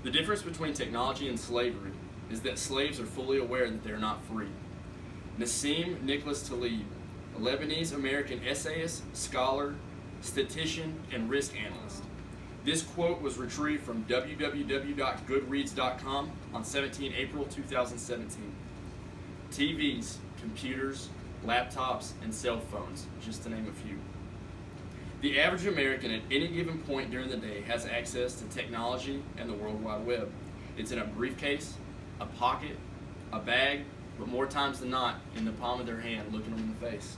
The difference between technology and slavery is that slaves are fully aware that they are not free. Nassim Nicholas Taleb, a Lebanese-American essayist, scholar, statistician, and risk analyst. This quote was retrieved from www.goodreads.com on 17 April 2017. TVs, computers, laptops, and cell phones, just to name a few. The average American at any given point during the day has access to technology and the World Wide Web. It's in a briefcase, a pocket, a bag, but more times than not, in the palm of their hand, looking them in the face.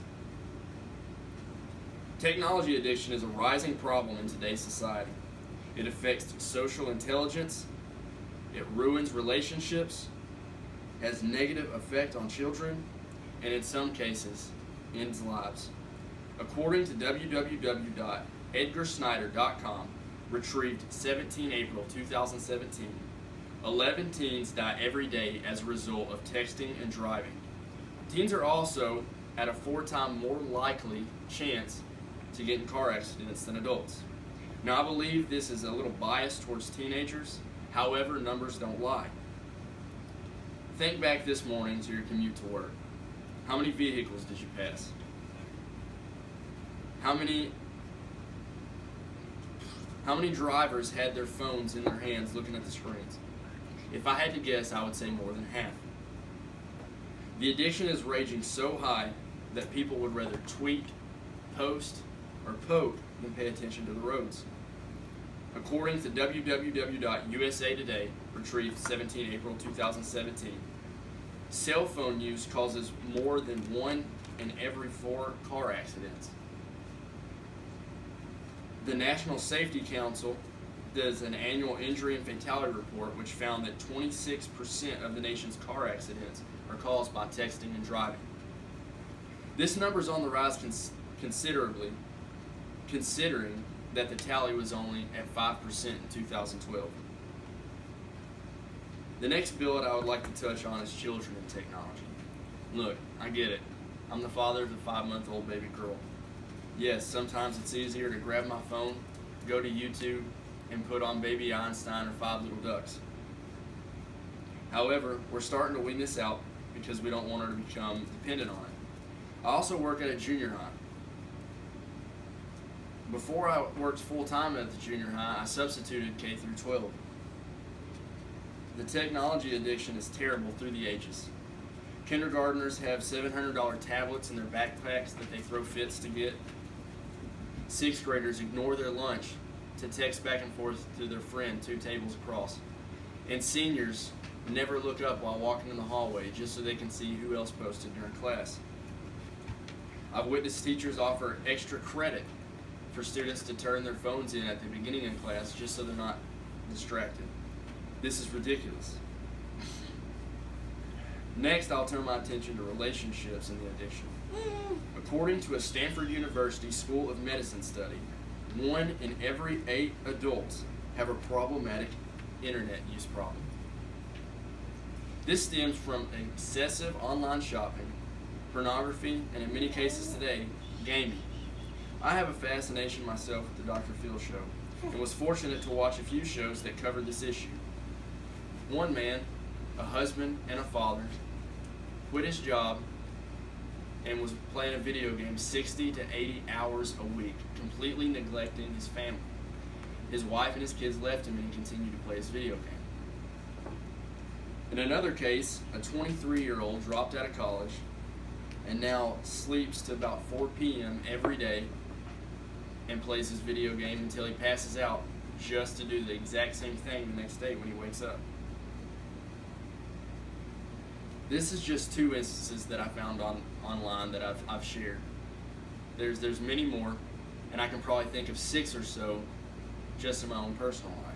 Technology addiction is a rising problem in today's society. It affects social intelligence, it ruins relationships, has negative effect on children, and in some cases, ends lives. According to www.edgarsnyder.com, retrieved 17 April 2017, 11 teens die every day as a result of texting and driving. Teens are also at a 4-time more likely chance to get in car accidents than adults. Now, I believe this is a little biased towards teenagers, however, numbers don't lie. Think back this morning to your commute to work. How many vehicles did you pass? How many drivers had their phones in their hands looking at the screens? If I had to guess, I would say more than half. The addiction is raging so high that people would rather tweet, post, or poke than pay attention to the roads. According to www.USA Today, retrieved 17 April 2017, cell phone use causes more than 1 in every 4 car accidents. The National Safety Council does an annual injury and fatality report which found that 26% of the nation's car accidents are caused by texting and driving. This number is on the rise considerably, considering that the tally was only at 5% in 2012. The next billet I would like to touch on is children and technology. Look, I get it. I'm the father of a 5-month-old baby girl. Yes, sometimes it's easier to grab my phone, go to YouTube, and put on Baby Einstein or 5 Little Ducks. However, we're starting to wean this out because we don't want her to become dependent on it. I also work at a junior high. Before I worked full-time at the junior high, I substituted K through 12. The technology addiction is terrible through the ages. Kindergartners have $700 tablets in their backpacks that they throw fits to get. 6th graders ignore their lunch to text back and forth to their friend 2 tables across. And seniors never look up while walking in the hallway just so they can see who else posted during class. I've witnessed teachers offer extra credit for students to turn their phones in at the beginning of class just so they're not distracted. This is ridiculous. Next, I'll turn my attention to relationships and the addiction. According to a Stanford University School of Medicine study, 1 in every 8 adults have a problematic internet use problem. This stems from excessive online shopping, pornography, and in many cases today, gaming. I have a fascination myself with the Dr. Phil show and was fortunate to watch a few shows that covered this issue. One man, a husband and a father, quit his job and was playing a video game 60 to 80 hours a week, completely neglecting his family. His wife and his kids left him and he continued to play his video game. In another case, a 23-year-old dropped out of college and now sleeps to about 4 p.m. every day and plays his video game until he passes out just to do the exact same thing the next day when he wakes up. This is just 2 instances that I found online that I've shared. There's many more, and I can probably think of 6 or so just in my own personal life.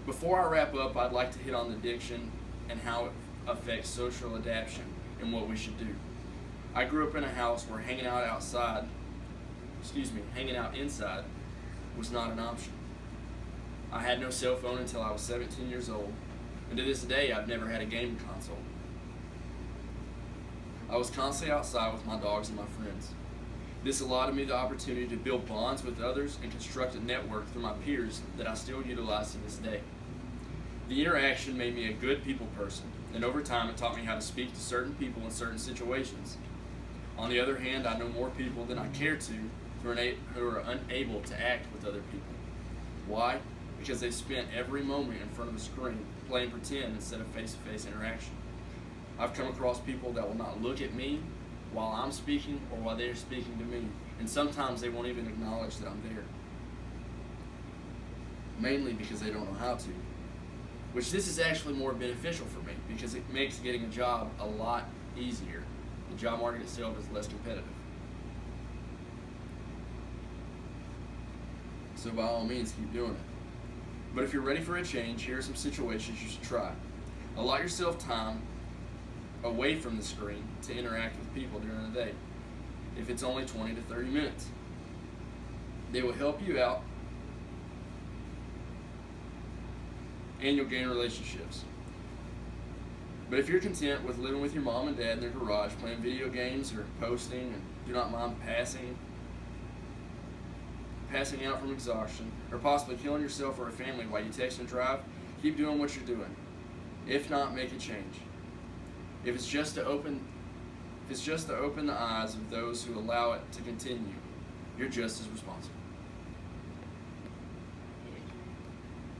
Before I wrap up, I'd like to hit on the addiction and how it affects social adaptation and what we should do. I grew up in a house where hanging out inside was not an option. I had no cell phone until I was 17 years old, and to this day I've never had a gaming console. I was constantly outside with my dogs and my friends. This allowed me the opportunity to build bonds with others and construct a network through my peers that I still utilize to this day. The interaction made me a good people person, and over time it taught me how to speak to certain people in certain situations. On the other hand, I know more people than I care to who are unable to act with other people. Why? Because they spent every moment in front of a screen playing pretend instead of face-to-face interaction. I've come across people that will not look at me while I'm speaking or while they're speaking to me, and sometimes they won't even acknowledge that I'm there. Mainly because they don't know how to. Which this is actually more beneficial for me because it makes getting a job a lot easier. The job market itself is less competitive. So by all means, keep doing it. But if you're ready for a change, here are some situations you should try. Allot yourself time away from the screen to interact with people during the day. If it's only 20 to 30 minutes. They will help you out and you'll gain relationships. But if you're content with living with your mom and dad in their garage, playing video games or posting, and do not mind passing out from exhaustion, or possibly killing yourself or a family while you text and drive, keep doing what you're doing. If not, make a change. If it's just to open the eyes of those who allow it to continue, you're just as responsible.